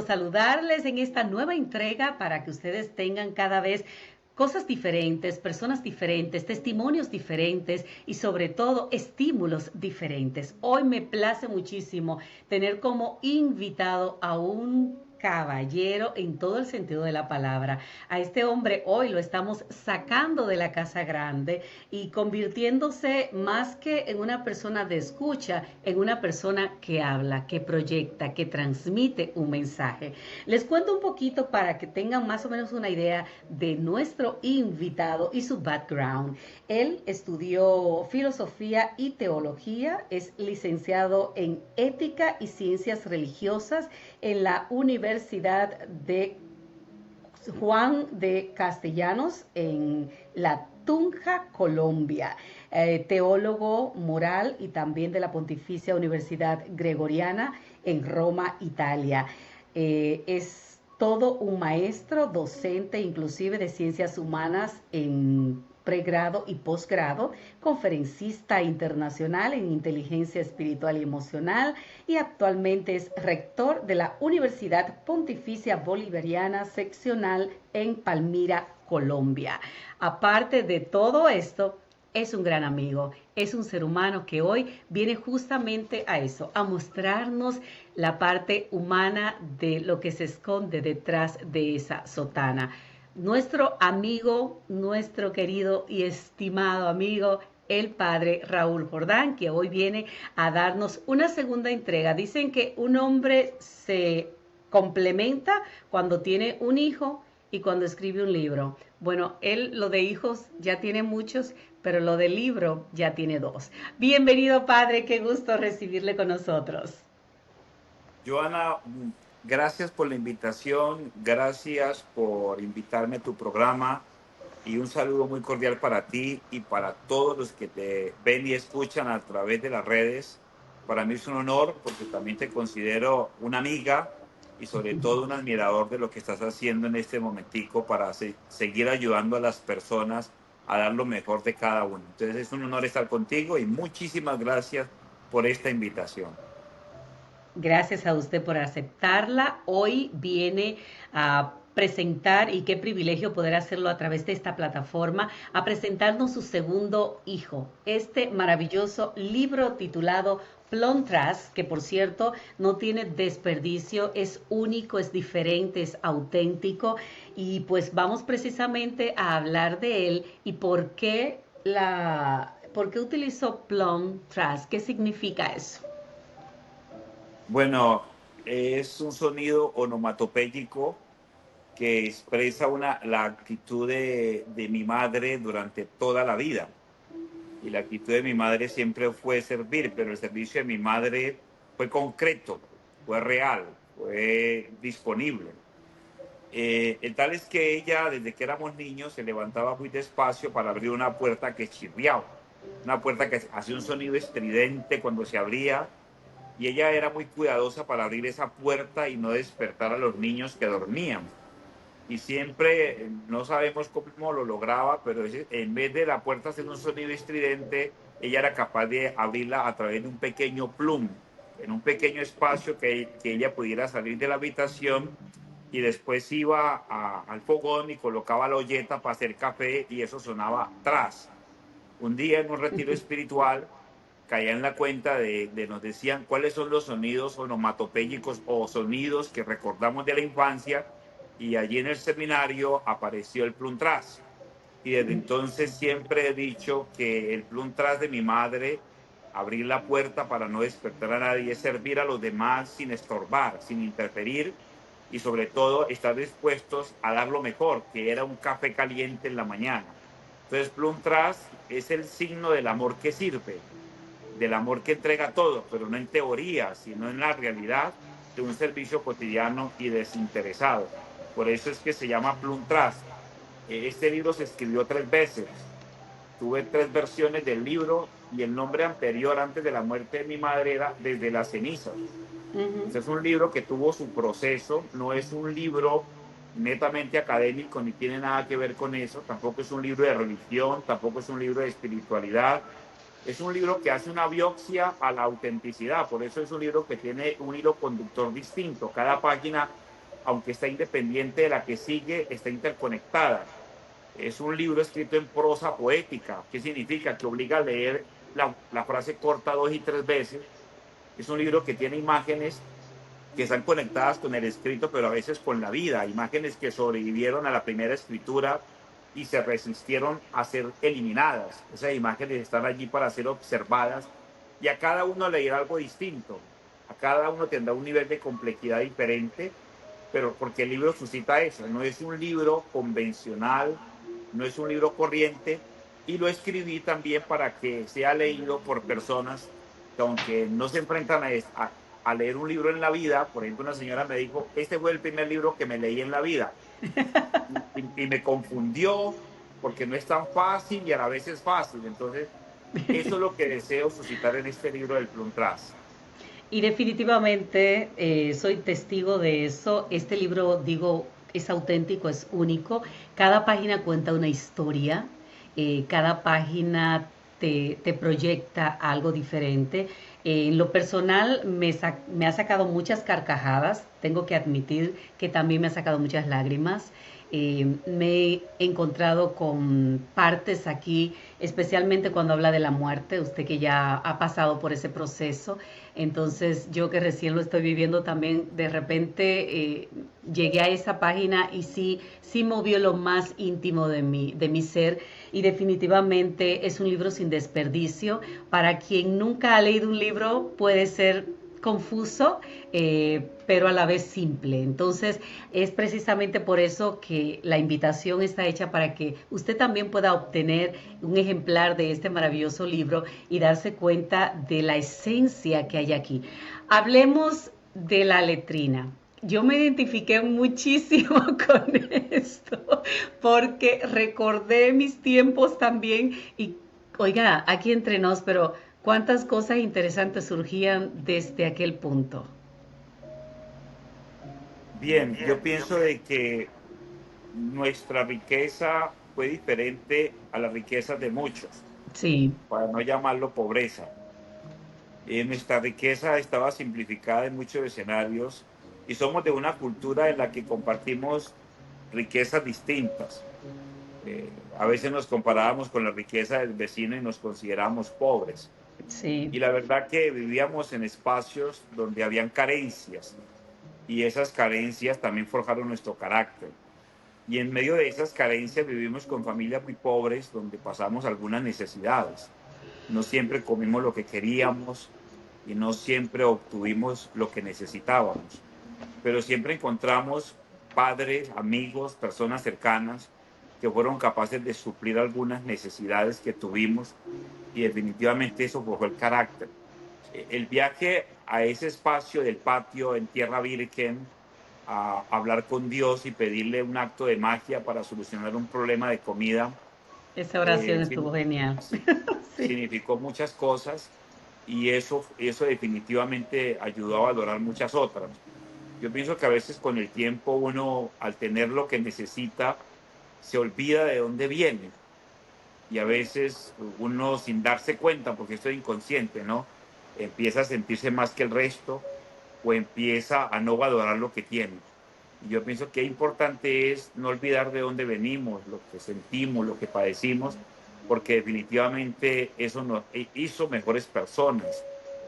Saludarles en esta nueva entrega para que ustedes tengan cada vez cosas diferentes, personas diferentes, testimonios diferentes y sobre todo estímulos diferentes. Hoy me place muchísimo tener como invitado a un caballero en todo el sentido de la palabra. A este hombre hoy lo estamos sacando de la casa grande y convirtiéndose más que en una persona de escucha, en una persona que habla, que proyecta, que transmite un mensaje. Les cuento un poquito para que tengan más o menos una idea de nuestro invitado y su background. Él estudió filosofía y teología, es licenciado en ética y ciencias religiosas en la Universidad de Juan de Castellanos en La Tunja, Colombia, teólogo moral y también de la Pontificia Universidad Gregoriana en Roma, Italia. Es todo un maestro, docente inclusive de ciencias humanas en pregrado y posgrado, conferencista internacional en inteligencia espiritual y emocional y actualmente es rector de la Universidad Pontificia Bolivariana seccional en Palmira, Colombia. Aparte de todo esto, es un gran amigo, es un ser humano que hoy viene justamente a eso, a mostrarnos la parte humana de lo que se esconde detrás de esa sotana. Nuestro amigo, nuestro querido y estimado amigo, el padre Raúl Jordán, que hoy viene a darnos una segunda entrega. Dicen que un hombre se complementa cuando tiene un hijo y cuando escribe un libro. Bueno, él lo de hijos ya tiene muchos, pero lo del libro ya tiene dos. Bienvenido, padre, qué gusto recibirle con nosotros. Joana, gracias por la invitación, gracias por invitarme a tu programa y un saludo muy cordial para ti y para todos los que te ven y escuchan a través de las redes. Para mí es un honor porque también te considero una amiga y sobre todo un admirador de lo que estás haciendo en este momentico para seguir ayudando a las personas a dar lo mejor de cada uno. Entonces es un honor estar contigo y muchísimas gracias por esta invitación. Gracias a usted por aceptarla. Hoy viene a presentar, y qué privilegio poder hacerlo a través de esta plataforma, a presentarnos su segundo hijo, este maravilloso libro titulado Plontras, que por cierto no tiene desperdicio, es único, es diferente, es auténtico, y pues vamos precisamente a hablar de él y por qué utilizó Plontras, qué significa eso. Bueno, es un sonido onomatopéyico que expresa la actitud de mi madre durante toda la vida. Y la actitud de mi madre siempre fue servir, pero el servicio de mi madre fue concreto, fue real, fue disponible. El tal es que ella, desde que éramos niños, se levantaba muy despacio para abrir una puerta que chirriaba, una puerta que hacía un sonido estridente cuando se abría, y ella era muy cuidadosa para abrir esa puerta y no despertar a los niños que dormían. Y siempre, no sabemos cómo lo lograba, pero en vez de la puerta hacer un sonido estridente, ella era capaz de abrirla a través de un pequeño plum, en un pequeño espacio que ella pudiera salir de la habitación y después iba al fogón y colocaba la olleta para hacer café y eso sonaba tras. Un día en un retiro espiritual caía en la cuenta nos decían cuáles son los sonidos onomatopéyicos o sonidos que recordamos de la infancia y allí en el seminario apareció el pluntras. Y desde entonces siempre he dicho que el pluntras de mi madre, abrir la puerta para no despertar a nadie, es servir a los demás sin estorbar, sin interferir y sobre todo estar dispuestos a dar lo mejor, que era un café caliente en la mañana. Entonces, pluntras es el signo del amor que sirve, del amor que entrega todo, pero no en teoría, sino en la realidad de un servicio cotidiano y desinteresado. Por eso es que se llama Plum Trust. Este libro se escribió 3 veces. Tuve 3 versiones del libro y el nombre anterior, antes de la muerte de mi madre, era Desde las cenizas. Uh -huh. Este es un libro que tuvo su proceso, no es un libro netamente académico, ni tiene nada que ver con eso, tampoco es un libro de religión, tampoco es un libro de espiritualidad, es un libro que hace una biopsia a la autenticidad, por eso es un libro que tiene un hilo conductor distinto. Cada página aunque está independiente de la que sigue, está interconectada. Es un libro escrito en prosa poética. ¿Qué significa? Que obliga a leer la frase corta 2 y 3 veces. Es un libro que tiene imágenes que están conectadas con el escrito, pero a veces con la vida, imágenes que sobrevivieron a la primera escritura y se resistieron a ser eliminadas. Esas imágenes están allí para ser observadas y a cada uno le dirá algo distinto, a cada uno tendrá un nivel de complejidad diferente, pero porque el libro suscita eso, no es un libro convencional, no es un libro corriente, y lo escribí también para que sea leído por personas que aunque no se enfrentan a leer un libro en la vida. Por ejemplo, una señora me dijo, este fue el primer libro que me leí en la vida, y me confundió porque no es tan fácil y a la vez es fácil. Entonces, eso es lo que deseo suscitar en este libro del Pluntras. Y definitivamente soy testigo de eso. Este libro, digo, es auténtico, es único. Cada página cuenta una historia, cada página te proyecta algo diferente. En lo personal me ha sacado muchas carcajadas, tengo que admitir que también me ha sacado muchas lágrimas. Me he encontrado con partes aquí, especialmente cuando habla de la muerte, usted que ya ha pasado por ese proceso. Entonces yo que recién lo estoy viviendo también, de repente llegué a esa página y sí movió lo más íntimo de mi ser, y definitivamente es un libro sin desperdicio. Para quien nunca ha leído un libro puede ser confuso, pero a la vez simple. Entonces, es precisamente por eso que la invitación está hecha para que usted también pueda obtener un ejemplar de este maravilloso libro y darse cuenta de la esencia que hay aquí. Hablemos de la letrina. Yo me identifiqué muchísimo con esto porque recordé mis tiempos también y, oiga, aquí entre nos, pero cuántas cosas interesantes surgían desde aquel punto. Bien, yo pienso de que nuestra riqueza fue diferente a las riquezas de muchos, Sí, para no llamarlo pobreza. Nuestra riqueza estaba simplificada en muchos escenarios y somos de una cultura en la que compartimos riquezas distintas. A veces nos comparábamos con la riqueza del vecino y nos considerábamos pobres. sí, Y la verdad que vivíamos en espacios donde habían carencias, y esas carencias también forjaron nuestro carácter. Y en medio de esas carencias vivimos con familias muy pobres donde pasamos algunas necesidades. No siempre comimos lo que queríamos y no siempre obtuvimos lo que necesitábamos, pero siempre encontramos padres, amigos, personas cercanas que fueron capaces de suplir algunas necesidades que tuvimos, y definitivamente eso forjó el carácter. El viaje a ese espacio del patio en tierra virgen, a hablar con Dios y pedirle un acto de magia para solucionar un problema de comida, esa oración sí, estuvo genial. sí, Sí. significó muchas cosas, y eso definitivamente ayudó a valorar muchas otras. Yo pienso que a veces con el tiempo uno, al tener lo que necesita, se olvida de dónde viene, y a veces uno, sin darse cuenta, porque esto es inconsciente, ¿no? Empieza a sentirse más que el resto o empieza a no valorar lo que tiene. Y yo pienso que importante es no olvidar de dónde venimos, lo que sentimos, lo que padecimos, porque definitivamente eso nos hizo mejores personas,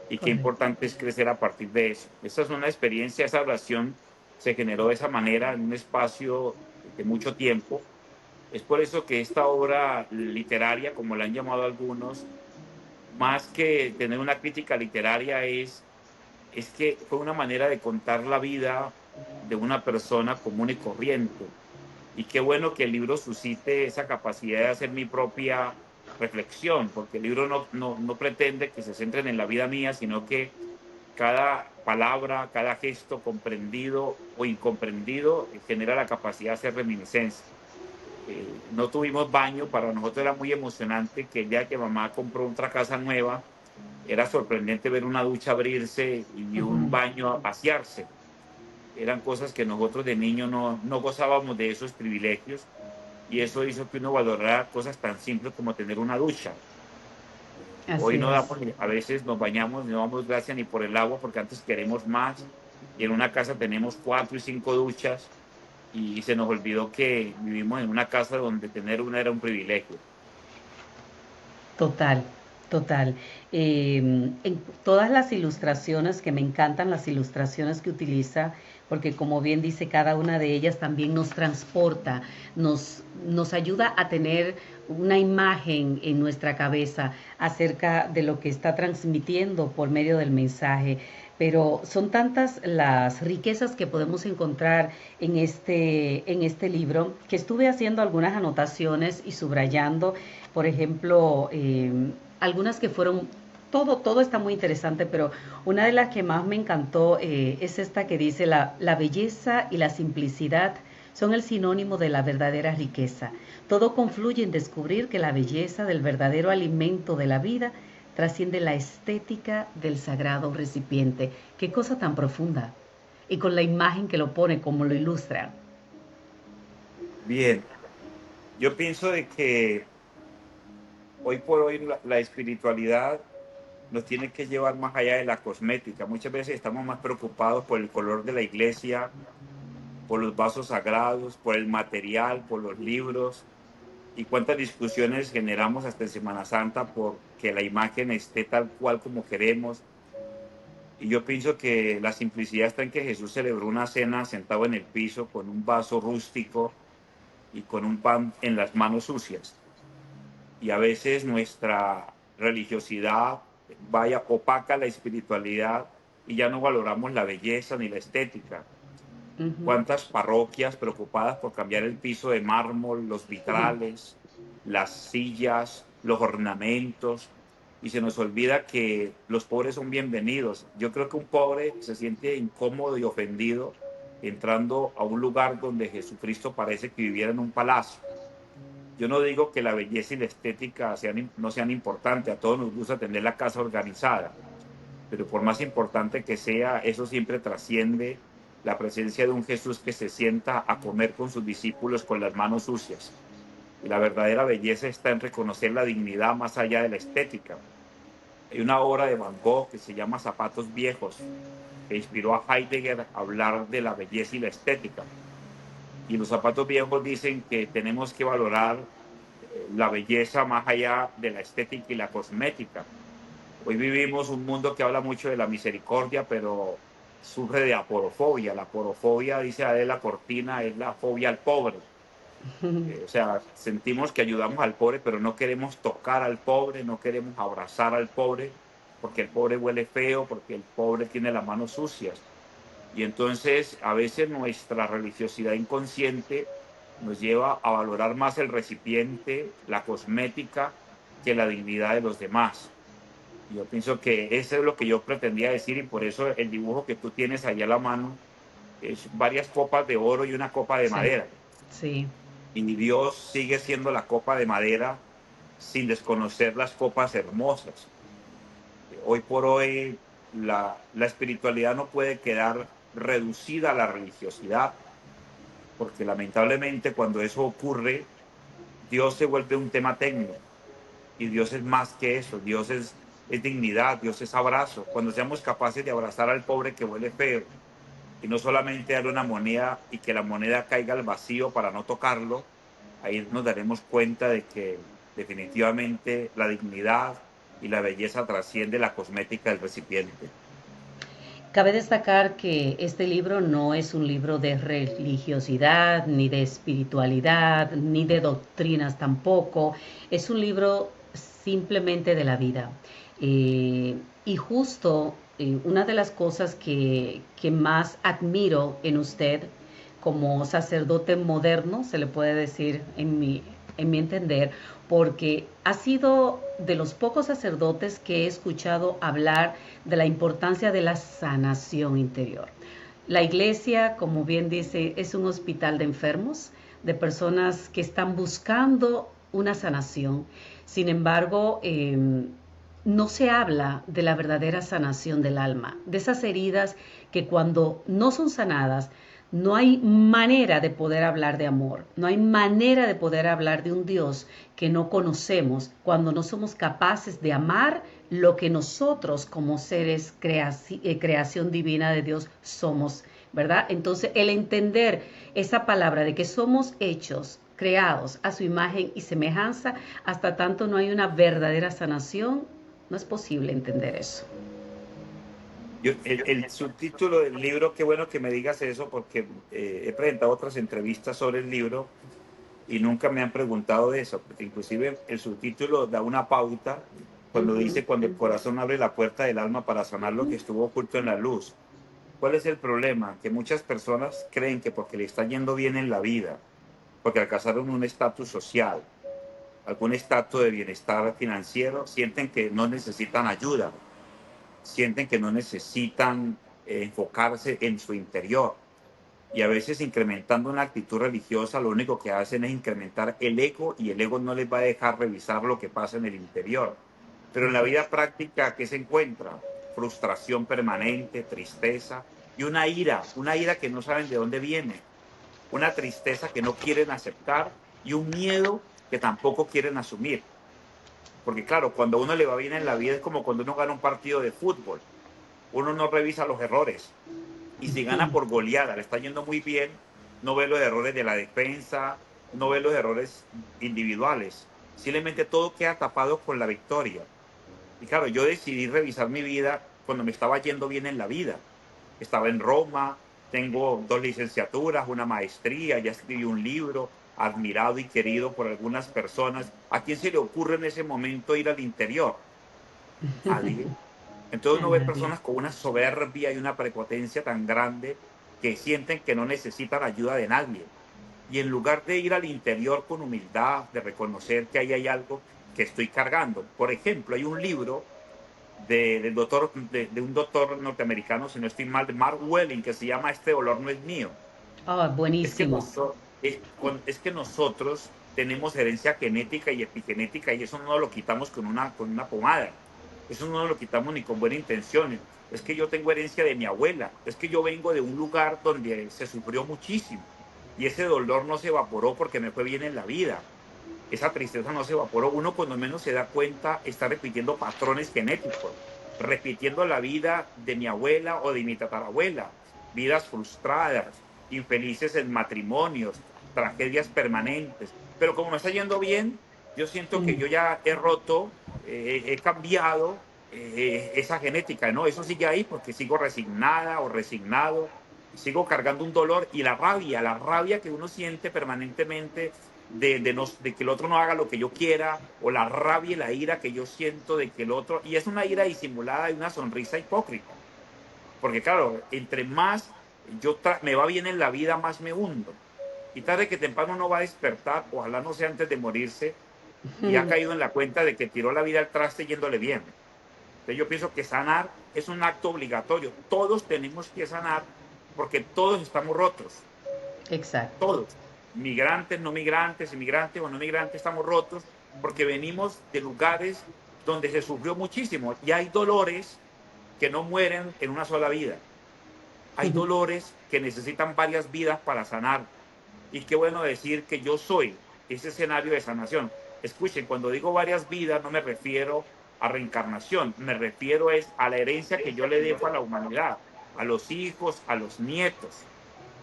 y qué Correcto. importante es crecer a partir de eso. Esa es una experiencia, esa oración se generó de esa manera en un espacio de mucho tiempo. Es por eso que esta obra literaria, como la han llamado algunos, más que tener una crítica literaria, es que fue una manera de contar la vida de una persona común y corriente. Y qué bueno que el libro suscite esa capacidad de hacer mi propia reflexión, porque el libro no pretende que se centren en la vida mía, sino que cada palabra, cada gesto comprendido o incomprendido genera la capacidad de hacer reminiscencia. No tuvimos baño, para nosotros era muy emocionante que el día que mamá compró otra casa nueva, era sorprendente ver una ducha abrirse y un Ujú. baño vaciarse. Eran cosas que nosotros de niños no gozábamos de esos privilegios, y eso hizo que uno valorara cosas tan simples como tener una ducha. Hoy Así no es. damos, a veces nos bañamos, no damos gracias ni por el agua porque antes queremos más, y en una casa tenemos 4 y 5 duchas y se nos olvidó que vivimos en una casa donde tener una era un privilegio. Total, total. En todas las ilustraciones, que me encantan las ilustraciones que utiliza, porque como bien dice, cada una de ellas también nos transporta, nos ayuda a tener una imagen en nuestra cabeza acerca de lo que está transmitiendo por medio del mensaje. Pero son tantas las riquezas que podemos encontrar en este libro, que estuve haciendo algunas anotaciones y subrayando, por ejemplo, algunas que fueron, todo está muy interesante, pero una de las que más me encantó es esta que dice, la belleza y la simplicidad son el sinónimo de la verdadera riqueza. Todo confluye en descubrir que la belleza del verdadero alimento de la vida trasciende la estética del sagrado recipiente. Qué cosa tan profunda. Y con la imagen que lo pone, como lo ilustra. Bien, yo pienso de que hoy por hoy la espiritualidad nos tiene que llevar más allá de la cosmética. Muchas veces estamos más preocupados por el color de la iglesia, por los vasos sagrados, por el material, por los libros, y cuántas discusiones generamos hasta en Semana Santa por que la imagen esté tal cual como queremos. Y yo pienso que la simplicidad está en que Jesús celebró una cena sentado en el piso con un vaso rústico y con un pan en las manos sucias. Y a veces nuestra religiosidad vaya opaca la espiritualidad y ya no valoramos la belleza ni la estética. Ujú. ¿Cuántas parroquias preocupadas por cambiar el piso de mármol, los vitrales, las sillas, los ornamentos? Y se nos olvida que los pobres son bienvenidos. Yo creo que un pobre se siente incómodo y ofendido entrando a un lugar donde Jesucristo parece que viviera en un palacio. Yo no digo que la belleza y la estética no sean importantes, a todos nos gusta tener la casa organizada, pero por más importante que sea, eso siempre trasciende la presencia de un Jesús que se sienta a comer con sus discípulos con las manos sucias. Y la verdadera belleza está en reconocer la dignidad más allá de la estética. Hay una obra de Van Gogh que se llama Zapatos Viejos, que inspiró a Heidegger a hablar de la belleza y la estética. Y los zapatos viejos dicen que tenemos que valorar la belleza más allá de la estética y la cosmética. Hoy vivimos un mundo que habla mucho de la misericordia, pero surge de aporofobia. La aporofobia, dice Adela Cortina, es la fobia al pobre. O sea, sentimos que ayudamos al pobre, pero no queremos tocar al pobre, no queremos abrazar al pobre, porque el pobre huele feo, porque el pobre tiene las manos sucias. Y entonces a veces nuestra religiosidad inconsciente nos lleva a valorar más el recipiente, la cosmética, que la dignidad de los demás. Y yo pienso que eso es lo que yo pretendía decir y por eso el dibujo que tú tienes ahí a la mano es varias copas de oro y una copa de Sí, madera. sí. Y Dios sigue siendo la copa de madera sin desconocer las copas hermosas. Hoy por hoy la espiritualidad no puede quedar reducida a la religiosidad, porque lamentablemente cuando eso ocurre, Dios se vuelve un tema técnico y Dios es más que eso, es dignidad, Dios es abrazo. Cuando seamos capaces de abrazar al pobre que huele feo y no solamente darle una moneda y que la moneda caiga al vacío para no tocarlo, ahí nos daremos cuenta de que definitivamente la dignidad y la belleza trasciende la cosmética del recipiente. Cabe destacar que este libro no es un libro de religiosidad, ni de espiritualidad, ni de doctrinas tampoco. Es un libro simplemente de la vida. Y justo una de las cosas que más admiro en usted como sacerdote moderno, se le puede decir en mi entender, porque ha sido de los pocos sacerdotes que he escuchado hablar de la importancia de la sanación interior. La iglesia, como bien dice, es un hospital de enfermos, de personas que están buscando una sanación. Sin embargo, no se habla de la verdadera sanación del alma, de esas heridas que cuando no son sanadas No hay manera de poder hablar de amor, no hay manera de poder hablar de un Dios que no conocemos cuando no somos capaces de amar lo que nosotros como seres creación divina de Dios somos, ¿verdad? Entonces el entender esa palabra de que somos hechos, creados a su imagen y semejanza, hasta tanto no hay una verdadera sanación, no es posible entender eso. El subtítulo del libro, qué bueno que me digas eso, porque he presentado otras entrevistas sobre el libro y nunca me han preguntado de eso, porque inclusive el subtítulo da una pauta cuando Ujú. dice cuando el corazón abre la puerta del alma para sanar lo que estuvo oculto en la luz. ¿Cuál es el problema? Que muchas personas creen que porque le está yendo bien en la vida, porque alcanzaron un estatus social, algún estatus de bienestar financiero, sienten que no necesitan ayuda, sienten que no necesitan enfocarse en su interior. Y a veces incrementando una actitud religiosa, lo único que hacen es incrementar el ego y el ego no les va a dejar revisar lo que pasa en el interior. Pero en la Así vida es. práctica, ¿qué se encuentra? Frustración permanente, tristeza y una ira que no saben de dónde viene, una tristeza que no quieren aceptar y un miedo que tampoco quieren asumir. Porque claro, cuando a uno le va bien en la vida es como cuando uno gana un partido de fútbol. Uno no revisa los errores. Y si gana por goleada, le está yendo muy bien, no ve los errores de la defensa, no ve los errores individuales. Simplemente todo queda tapado con la victoria. Y claro, yo decidí revisar mi vida cuando me estaba yendo bien en la vida. Estaba en Roma, tengo 2 licenciaturas, una maestría, ya escribí un libro, admirado y querido por algunas personas. ¿A quién se le ocurre en ese momento ir al interior? Nadie. Entonces A uno ve nadie. personas con una soberbia y una prepotencia tan grande que sienten que no necesitan ayuda de nadie. Y en lugar de ir al interior con humildad, de reconocer que ahí hay algo que estoy cargando. Por ejemplo, hay un libro de un doctor norteamericano, si no estoy mal, de Mark Welling, que se llama Este dolor no es mío. Oh, Es que, buenísimo. es que nosotros tenemos herencia genética y epigenética y eso no lo quitamos con una pomada. Eso no lo quitamos ni con buena intención. Es que yo tengo herencia de mi abuela. Es que yo vengo de un lugar donde se sufrió muchísimo y ese dolor no se evaporó porque me fue bien en la vida. Esa tristeza no se evaporó. Uno cuando menos se da cuenta está repitiendo patrones genéticos, repitiendo la vida de mi abuela o de mi tatarabuela, vidas frustradas, infelices en matrimonios, tragedias permanentes. Pero como me está yendo bien, yo siento que Mm. yo ya he roto, he cambiado esa genética, ¿no? Eso sigue ahí porque sigo resignada o resignado, sigo cargando un dolor y la rabia que uno siente permanentemente de que el otro no haga lo que yo quiera, o la rabia y la ira que yo siento de que el otro, y es una ira disimulada y una sonrisa hipócrita, porque claro, entre más me va bien en la vida, más me hundo. Y tarde que temprano uno va a despertar, ojalá no sea antes de morirse, y ha caído en la cuenta de que tiró la vida al traste yéndole bien. Entonces yo pienso que sanar es un acto obligatorio. Todos tenemos que sanar porque todos estamos rotos. Exacto. Todos, migrantes, no migrantes, inmigrantes o no migrantes, estamos rotos porque venimos de lugares donde se sufrió muchísimo y hay dolores que no mueren en una sola vida. Hay dolores que necesitan varias vidas para sanar. Y qué bueno decir que yo soy ese escenario de sanación. Escuchen, cuando digo varias vidas no me refiero a reencarnación, me refiero es a la herencia que yo le dejo a la humanidad, a los hijos, a los nietos.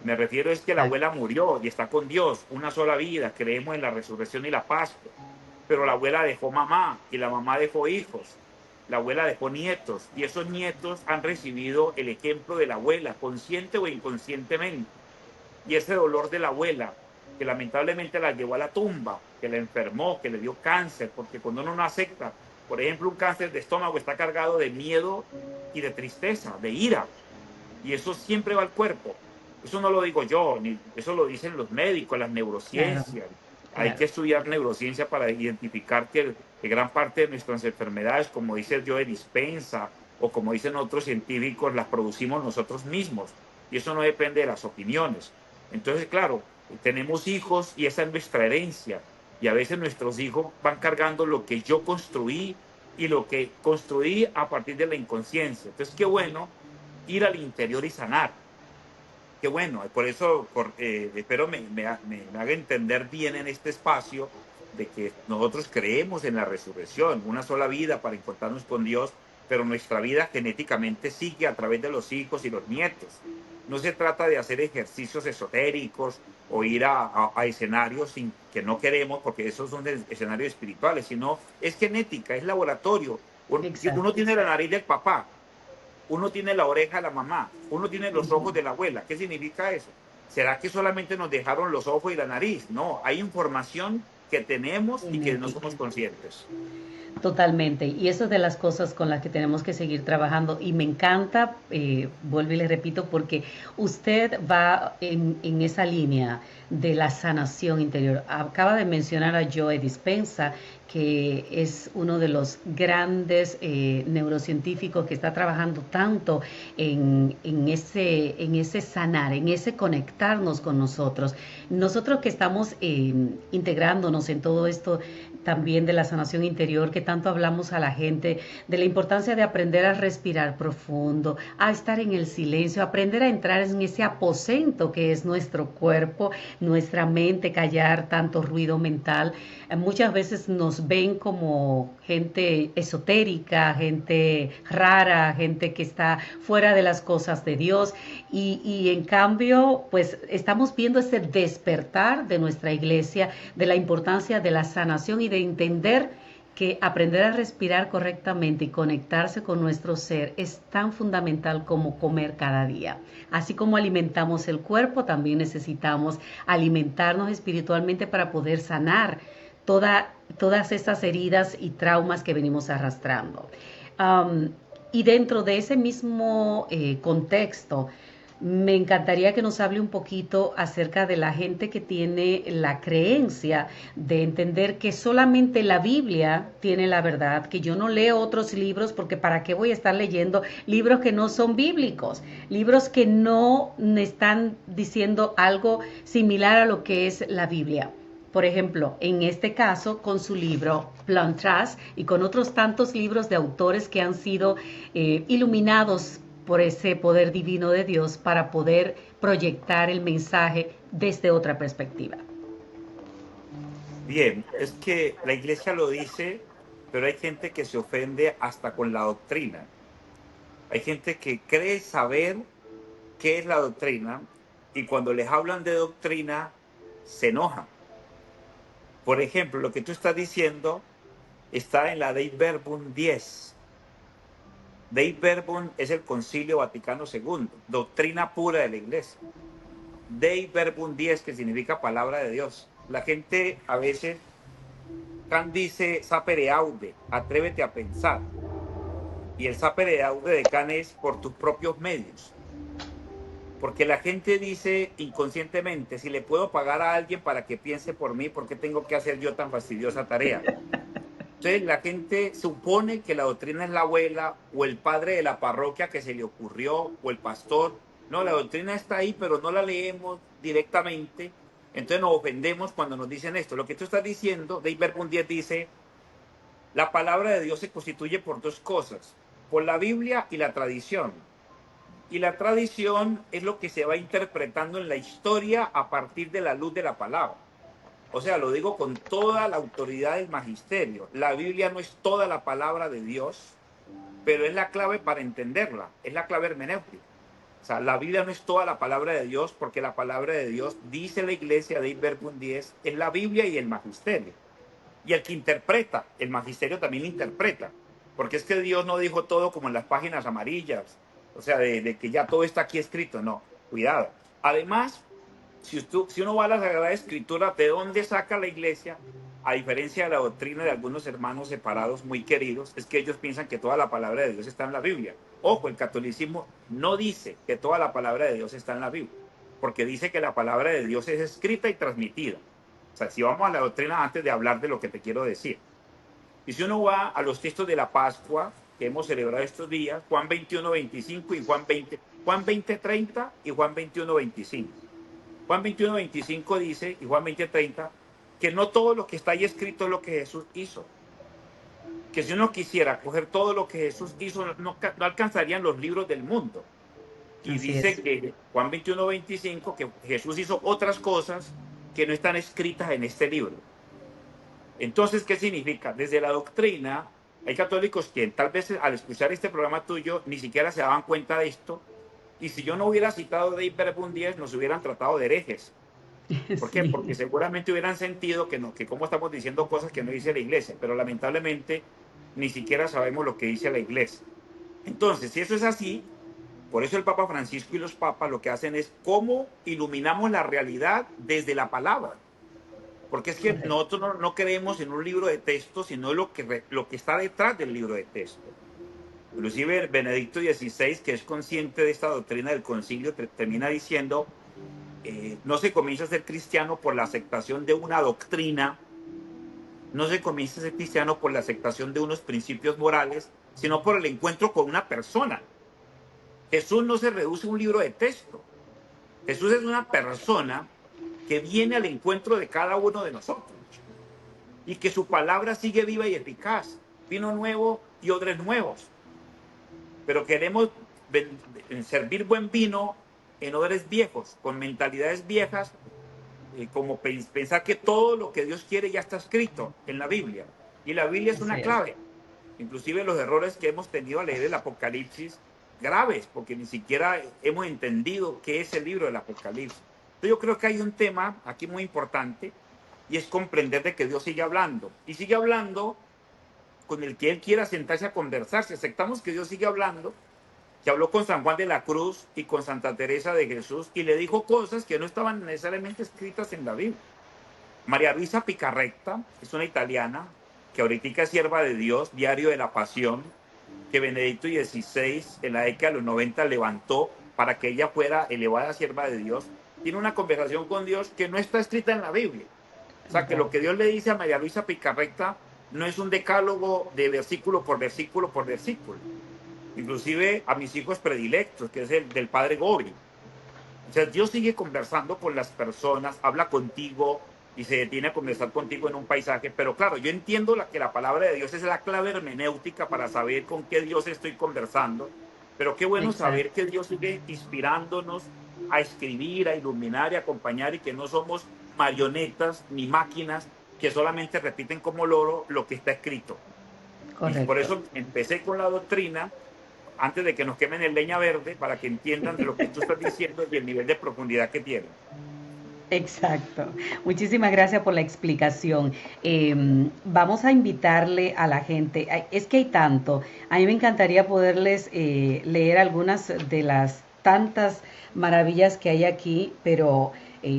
Me refiero es que la Exacto. abuela murió y está con Dios, una sola vida, creemos en la resurrección y la Pascua, pero la abuela dejó mamá y la mamá dejó hijos, la abuela dejó nietos y esos nietos han recibido el ejemplo de la abuela, consciente o inconscientemente. Y ese dolor de la abuela, que lamentablemente la llevó a la tumba, que la enfermó, que le dio cáncer, porque cuando uno no acepta, por ejemplo, un cáncer de estómago está cargado de miedo y de tristeza, de ira, y eso siempre va al cuerpo. Eso no lo digo yo, ni eso lo dicen los médicos, las Claro, neurociencias. Hay claro. que estudiar neurociencia para identificar que gran parte de nuestras enfermedades, como dice Joe Dispensa o como dicen otros científicos, las producimos nosotros mismos. Y eso no depende de las opiniones. Entonces, claro, tenemos hijos y esa es nuestra herencia. Y a veces nuestros hijos van cargando lo que yo construí y lo que construí a partir de la inconsciencia. Entonces, qué bueno ir al interior y sanar. qué bueno. Por eso espero me haga entender bien en este espacio de que nosotros creemos en la resurrección, una sola vida para encontrarnos con Dios, pero nuestra vida genéticamente sigue a través de los hijos y los nietos. No se trata de hacer ejercicios esotéricos o ir a escenarios que no queremos, porque esos son escenarios espirituales, sino es genética, es laboratorio. Uno Exacto. tiene la nariz del papá, uno tiene la oreja de la mamá, uno tiene los ojos de la abuela. ¿Qué significa eso? ¿Será que solamente nos dejaron los ojos y la nariz? No, hay información que tenemos y que no somos Genética. conscientes. Totalmente, y eso es de las cosas con las que tenemos que seguir trabajando y me encanta, vuelvo y le repito, porque usted va en esa línea de la sanación interior. Acaba de mencionar a Joe Dispenza, que es uno de los grandes neurocientíficos que está trabajando tanto en ese sanar, en ese conectarnos con nosotros. Nosotros que estamos integrándonos en todo esto también de la sanación interior, que tanto hablamos a la gente, de la importancia de aprender a respirar profundo, a estar en el silencio, aprender a entrar en ese aposento que es nuestro cuerpo, nuestra mente, callar tanto ruido mental. Muchas veces nos ven como gente esotérica, gente rara, gente que está fuera de las cosas de Dios y en cambio pues estamos viendo ese despertar de nuestra iglesia, de la importancia de la sanación y de entender que aprender a respirar correctamente y conectarse con nuestro ser es tan fundamental como comer cada día. Así como alimentamos el cuerpo, también necesitamos alimentarnos espiritualmente para poder sanar todas esas heridas y traumas que venimos arrastrando. Um, y dentro de ese mismo contexto, me encantaría que nos hable un poquito acerca de la gente que tiene la creencia de entender que solamente la Biblia tiene la verdad, que yo no leo otros libros porque para qué voy a estar leyendo libros que no son bíblicos, libros que no me están diciendo algo similar a lo que es la Biblia. Por ejemplo, en este caso, con su libro Plantras y con otros tantos libros de autores que han sido iluminados por ese poder divino de Dios para poder proyectar el mensaje desde otra perspectiva. Bien, es que la iglesia lo dice, pero hay gente que se ofende hasta con la doctrina. Hay gente que cree saber qué es la doctrina y cuando les hablan de doctrina se enojan. Por ejemplo, lo que tú estás diciendo está en la Dei Verbum 10. Dei Verbum es el Concilio Vaticano II, doctrina pura de la iglesia. Dei Verbum 10, que significa palabra de Dios. La gente a veces dice sapere aude, atrévete a pensar. Y el sapere aude de Kant es por tus propios medios. Porque la gente dice inconscientemente, si le puedo pagar a alguien para que piense por mí, ¿por qué tengo que hacer yo tan fastidiosa tarea? Entonces la gente supone que la doctrina es la abuela o el padre de la parroquia que se le ocurrió o el pastor. No, la doctrina está ahí, pero no la leemos directamente. Entonces nos ofendemos cuando nos dicen esto. Lo que tú estás diciendo, Dei Verbum 10 dice, la palabra de Dios se constituye por dos cosas, por la Biblia y la tradición. Y la tradición es lo que se va interpretando en la historia a partir de la luz de la palabra. O sea, lo digo con toda la autoridad del magisterio. La Biblia no es toda la palabra de Dios, pero es la clave para entenderla, es la clave hermenéutica. O sea, la Biblia no es toda la palabra de Dios, porque la palabra de Dios, dice la iglesia de Verbum 10, es la Biblia y el magisterio. Y el que interpreta, el magisterio también interpreta. Porque es que Dios no dijo todo como en las páginas amarillas, o sea, de que ya todo está aquí escrito, no, cuidado. Además, si uno va a la Sagrada Escritura, ¿de dónde saca la iglesia? A diferencia de la doctrina de algunos hermanos separados muy queridos, es que ellos piensan que toda la palabra de Dios está en la Biblia. Ojo, el catolicismo no dice que toda la palabra de Dios está en la Biblia, porque dice que la palabra de Dios es escrita y transmitida. O sea, si vamos a la doctrina antes de hablar de lo que te quiero decir. Y si uno va a los textos de la Pascua que hemos celebrado estos días, Juan 21, 25 y Juan 20, 30 y Juan 21, 25. Juan 21, 25 dice, y Juan 20, 30, que no todo lo que está ahí escrito es lo que Jesús hizo. Que si uno quisiera coger todo lo que Jesús hizo, no alcanzarían los libros del mundo. Y Así dice es. que Juan 21:25, que Jesús hizo otras cosas que no están escritas en este libro. Entonces, ¿qué significa? Desde la doctrina, hay católicos que tal vez al escuchar este programa tuyo ni siquiera se daban cuenta de esto. Y si yo no hubiera citado Dei Verbum 10, nos hubieran tratado de herejes. ¿Por qué? Porque Sí. seguramente hubieran sentido que, no, que cómo estamos diciendo cosas que no dice la iglesia, pero lamentablemente ni siquiera sabemos lo que dice la iglesia. Entonces, si eso es así, por eso el Papa Francisco y los papas lo que hacen es cómo iluminamos la realidad desde la palabra. Porque es que Correcto. nosotros no creemos en un libro de texto, sino lo que está detrás del libro de texto. Inclusive Benedicto XVI, que es consciente de esta doctrina del concilio, termina diciendo, no se comienza a ser cristiano por la aceptación de una doctrina, no se comienza a ser cristiano por la aceptación de unos principios morales, sino por el encuentro con una persona. Jesús no se reduce a un libro de texto. Jesús es una persona que viene al encuentro de cada uno de nosotros y que su palabra sigue viva y eficaz. Vino nuevo y odres nuevos. Pero queremos servir buen vino en odres viejos, con mentalidades viejas, como pensar que todo lo que Dios quiere ya está escrito en la Biblia. Y la Biblia es Así una es. clave. Inclusive los errores que hemos tenido al leer el Apocalipsis, graves, porque ni siquiera hemos entendido qué es el libro del Apocalipsis. Entonces yo creo que hay un tema aquí muy importante y es comprender de que Dios sigue hablando. Y sigue hablando con el que Él quiera sentarse a conversar. Si aceptamos que Dios sigue hablando, que habló con San Juan de la Cruz y con Santa Teresa de Jesús y le dijo cosas que no estaban necesariamente escritas en la Biblia. María Luisa Picarretta es una italiana que ahorita es sierva de Dios, diario de la Pasión, que Benedicto XVI en la década de los 90 levantó para que ella fuera elevada sierva de Dios. Tiene una conversación con Dios que no está escrita en la Biblia. O sea, que lo que Dios le dice a María Luisa Picarretta no es un decálogo de versículo por versículo por versículo. Inclusive a mis hijos predilectos, que es el del padre Gori. O sea, Dios sigue conversando con las personas, habla contigo y se detiene a conversar contigo en un paisaje. Pero claro, yo entiendo que la palabra de Dios es la clave hermenéutica para saber con qué Dios estoy conversando. Pero qué bueno saber Exacto. que Dios sigue inspirándonos a escribir, a iluminar y a acompañar y que no somos marionetas ni máquinas que solamente repiten como loro lo que está escrito. Y por Correcto. eso empecé con la doctrina antes de que nos quemen el leña verde para que entiendan de lo que tú estás diciendo y el nivel de profundidad que tiene. Exacto. Muchísimas gracias por la explicación. Vamos a invitarle a la gente. Es que hay tanto. A mí me encantaría poderles leer algunas de las tantas maravillas que hay aquí, pero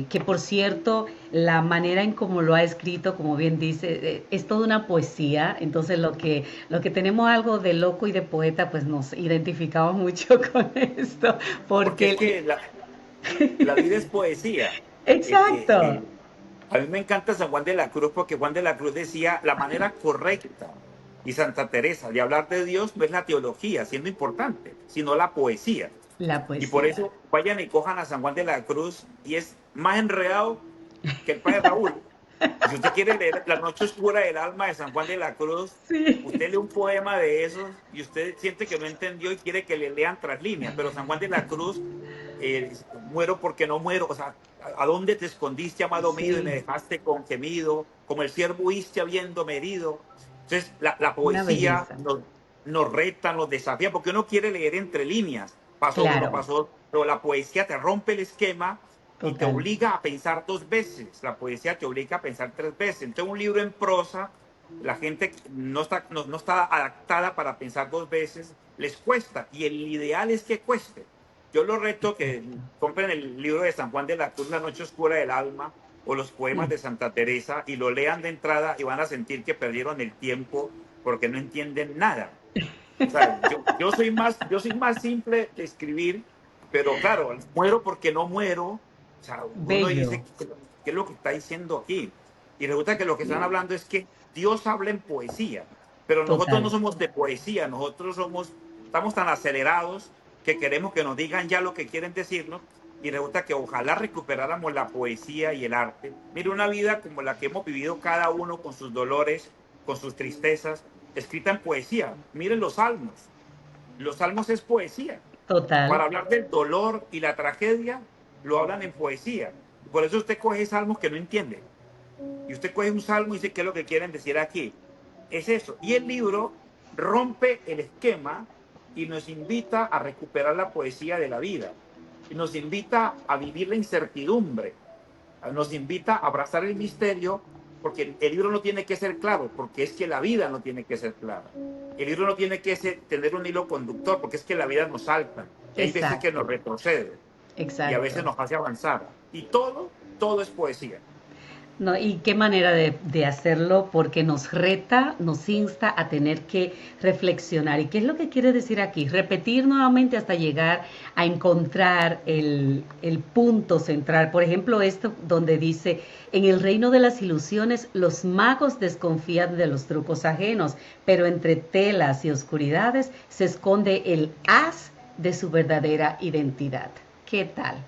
que por cierto, la manera en cómo lo ha escrito, como bien dice, es toda una poesía. Entonces lo que tenemos algo de loco y de poeta, pues nos identificamos mucho con esto, Porque es porque que la vida es poesía. exacto, A mí me encanta San Juan de la Cruz porque Juan de la Cruz decía la manera correcta y Santa Teresa de hablar de Dios no es la teología, siendo importante, sino la poesía. la Y por poesía. eso vayan y cojan a San Juan de la Cruz y es más enredado que el padre Raúl. Y si usted quiere leer La noche oscura del alma de San Juan de la Cruz, Sí. usted lee un poema de esos y usted siente que no entendió y quiere que le lean tras líneas. Pero San Juan de la Cruz, muero porque no muero. O sea, ¿a dónde te escondiste, amado mío, y me Sí, dejaste con gemido? Como el siervo huiste habiéndome herido. Entonces, la una poesía belleza. nos reta, nos desafía, porque uno quiere leer entre líneas. Paso uno, Claro, paso otro. Pero la poesía te rompe el esquema y te total. obliga a pensar dos veces. La poesía te obliga a pensar tres veces. Entonces, un libro en prosa, la gente no está adaptada para pensar dos veces, les cuesta. Y el ideal es que cueste. Yo los reto que Exacto. compren el libro de San Juan de la Cruz, La noche oscura del alma, o los poemas Mm. de Santa Teresa, y lo lean de entrada y van a sentir que perdieron el tiempo porque no entienden nada. O sea, yo soy más simple de escribir, pero claro, muero porque no muero. O sea, uno Bello, dice, ¿qué es lo que está diciendo aquí? Y resulta que lo que están hablando es que Dios habla en poesía, pero nosotros no total. somos de poesía, estamos tan acelerados que queremos que nos digan ya lo que quieren decirnos y resulta que ojalá recuperáramos la poesía y el arte. Mire, una vida como la que hemos vivido cada uno con sus dolores, con sus tristezas, escrita en poesía. Miren los salmos. Los salmos es poesía. Total. Para hablar del dolor y la tragedia, lo hablan en poesía. Por eso usted coge salmos que no entiende. Y usted coge un salmo y dice, ¿qué es lo que quieren decir aquí? Es eso. Y el libro rompe el esquema y nos invita a recuperar la poesía de la vida. Y nos invita a vivir la incertidumbre. Nos invita a abrazar el misterio, porque el libro no tiene que ser claro, porque es que la vida no tiene que ser clara. El libro no tiene que tener un hilo conductor, porque es que la vida nos salta. Y hay veces que nos Exacto, retrocede y a veces exacto. nos hace avanzar. Y todo es poesía. No, y qué manera de hacerlo, porque nos reta, nos insta a tener que reflexionar. ¿Y qué es lo que quiere decir aquí? Repetir nuevamente hasta llegar a encontrar el punto central. Por ejemplo, esto donde dice, en el reino de las ilusiones los magos desconfían de los trucos ajenos, pero entre telas y oscuridades se esconde el haz de su verdadera identidad. ¿Qué tal?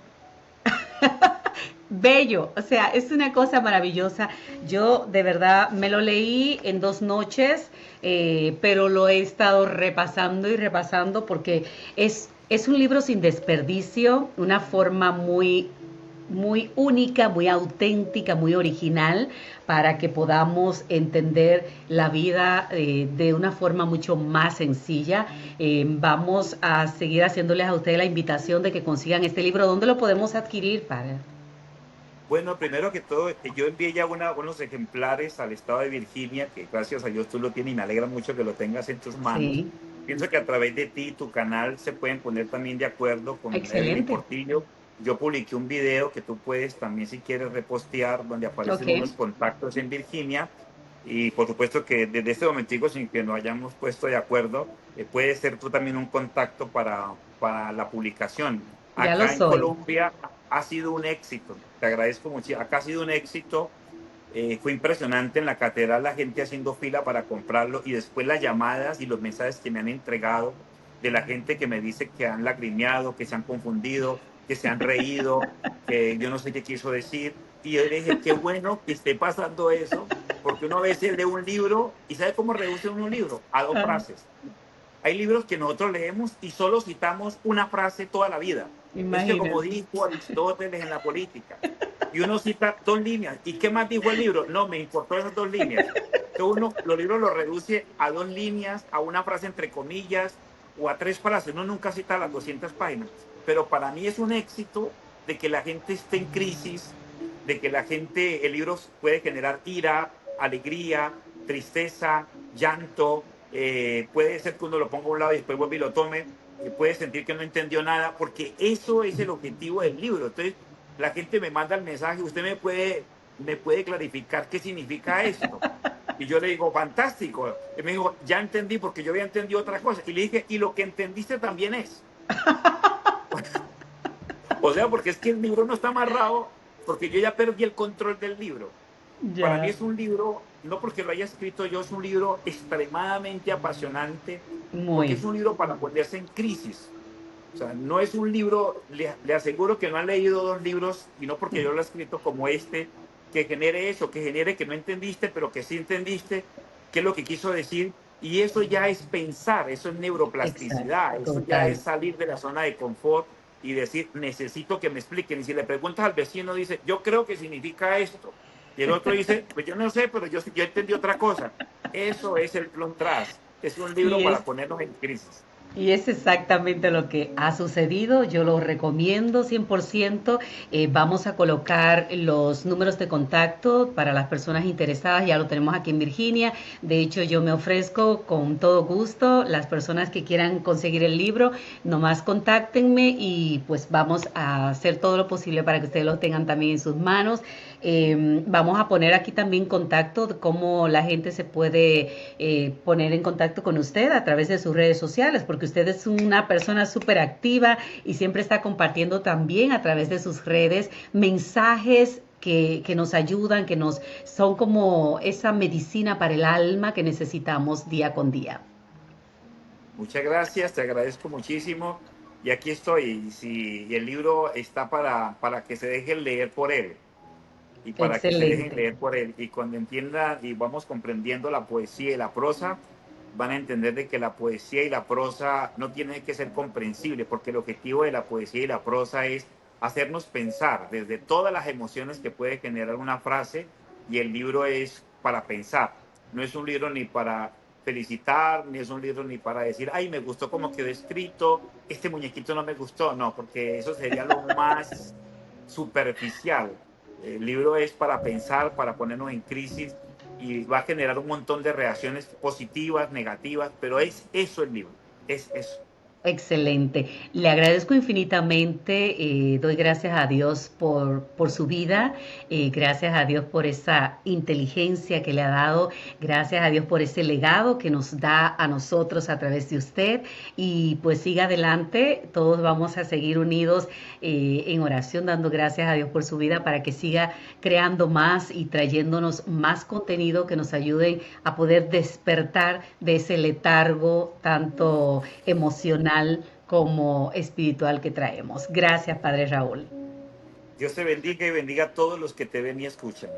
Bello, o sea, es una cosa maravillosa. Yo de verdad me lo leí en 2 noches, pero lo he estado repasando y repasando porque es un libro sin desperdicio, una forma muy única, muy auténtica, muy original para que podamos entender la vida de una forma mucho más sencilla. Vamos a seguir haciéndoles a ustedes la invitación de que consigan este libro. ¿Dónde lo podemos adquirir, para? Bueno, primero que todo, yo envié ya unos ejemplares al estado de Virginia, que gracias a Dios tú lo tienes y me alegra mucho que lo tengas en tus manos. Sí, Pienso que a través de ti, tu canal, se pueden poner también de acuerdo con Evelyn excelente. Portillo. Yo publiqué un video que tú puedes también, si quieres, repostear, donde Ok, aparecen unos contactos en Virginia. Y por supuesto que desde este momentico, sin que nos hayamos puesto de acuerdo, puede ser tú también un contacto para la publicación. ya lo Acá en soy. Colombia ha sido un éxito, te agradezco mucho. Acá ha sido un éxito, fue impresionante en la catedral, la gente haciendo fila para comprarlo y después las llamadas y los mensajes que me han entregado de la gente que me dice que han lagrimeado, que se han confundido, que se han reído, que yo no sé qué quiso decir. Y yo le dije, qué bueno que esté pasando eso, porque uno a veces lee un libro y ¿sabe cómo reduce un libro? A dos Ah, frases. Hay libros que nosotros leemos y solo citamos una frase toda la vida. Es que como imagínate. dijo Aristóteles en la política, y uno cita 2 líneas. ¿Y qué más dijo el libro? No, me importó esas 2 líneas. Entonces uno los libros los reduce a 2 líneas, a una frase entre comillas o a 3 frases. Uno nunca cita las 200 páginas. Pero para mí es un éxito de que la gente esté en crisis, de que la gente, el libro puede generar ira, alegría, tristeza, llanto, puede ser que uno lo ponga a un lado y después vuelva y lo tome, y puede sentir que no entendió nada, porque eso es el objetivo del libro. Entonces, la gente me manda el mensaje, usted me puede clarificar qué significa esto. Y yo le digo, fantástico. Y me dijo, ya entendí, porque yo había entendido otra cosa. Y le dije, y lo que entendiste también es. O sea, porque es que el libro no está amarrado, porque yo ya perdí el control del libro. Para mí Ya, es un libro, no porque lo haya escrito yo, es un libro extremadamente apasionante, porque muy. es un libro para ponerse en crisis. O sea, no es un libro, le aseguro que no han leído 2 libros, y no porque yo lo he escrito como este, que genere eso, que genere que no entendiste, pero que sí entendiste qué es lo que quiso decir. Y eso ya es pensar, eso es Exacto, neuroplasticidad, eso ya total. es salir de la zona de confort y decir, necesito que me expliquen. Y si le preguntas al vecino, dice, yo creo que significa esto. Y el otro dice, pues yo no sé, pero yo entendí otra cosa. Eso es el Tras. Es un libro Y para es ponernos en crisis. Y es exactamente lo que ha sucedido. Yo lo recomiendo 100%. Vamos a colocar los números de contacto para las personas interesadas. Ya lo tenemos aquí en Virginia. De hecho, yo me ofrezco con todo gusto. Las personas que quieran conseguir el libro, nomás contáctenme y pues vamos a hacer todo lo posible para que ustedes lo tengan también en sus manos. Vamos a poner aquí también contacto de cómo la gente se puede poner en contacto con usted a través de sus redes sociales, porque usted es una persona súper activa y siempre está compartiendo también a través de sus redes mensajes que nos ayudan, que nos son como esa medicina para el alma que necesitamos día con día. Muchas gracias, te agradezco muchísimo. Y aquí estoy. Y el libro está para que se dejen leer por él. Y para que se dejen Excelente. leer por él. Y cuando entiendan y vamos comprendiendo la poesía y la prosa, van a entender de que la poesía y la prosa no tienen que ser comprensibles, porque el objetivo de la poesía y la prosa es hacernos pensar desde todas las emociones que puede generar una frase, y el libro es para pensar. No es un libro ni para felicitar, ni es un libro ni para decir, ay, me gustó cómo quedó escrito, este muñequito no me gustó, no, porque eso sería lo más superficial. El libro es para pensar, para ponernos en crisis, y va a generar un montón de reacciones positivas, negativas, pero es eso el libro, es eso. Excelente. Le agradezco infinitamente. Doy gracias a Dios por su vida. Gracias a Dios por esa inteligencia que le ha dado. Gracias a Dios por ese legado que nos da a nosotros a través de usted. Y pues siga adelante. Todos vamos a seguir unidos en oración, dando gracias a Dios por su vida para que siga creando más y trayéndonos más contenido que nos ayuden a poder despertar de ese letargo tanto emocional como espiritual que traemos. Gracias, Padre Raúl. Dios te bendiga y bendiga a todos los que te ven y escuchan.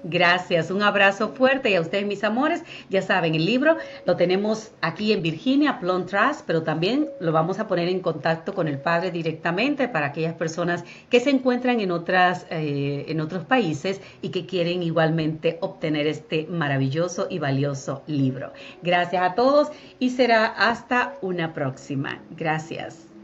Gracias, un abrazo fuerte y a ustedes, mis amores. Ya saben, el libro lo tenemos aquí en Virginia, Plum Trust, pero también lo vamos a poner en contacto con el padre directamente para aquellas personas que se encuentran en otros países y que quieren igualmente obtener este maravilloso y valioso libro. Gracias a todos y será hasta una próxima. Gracias.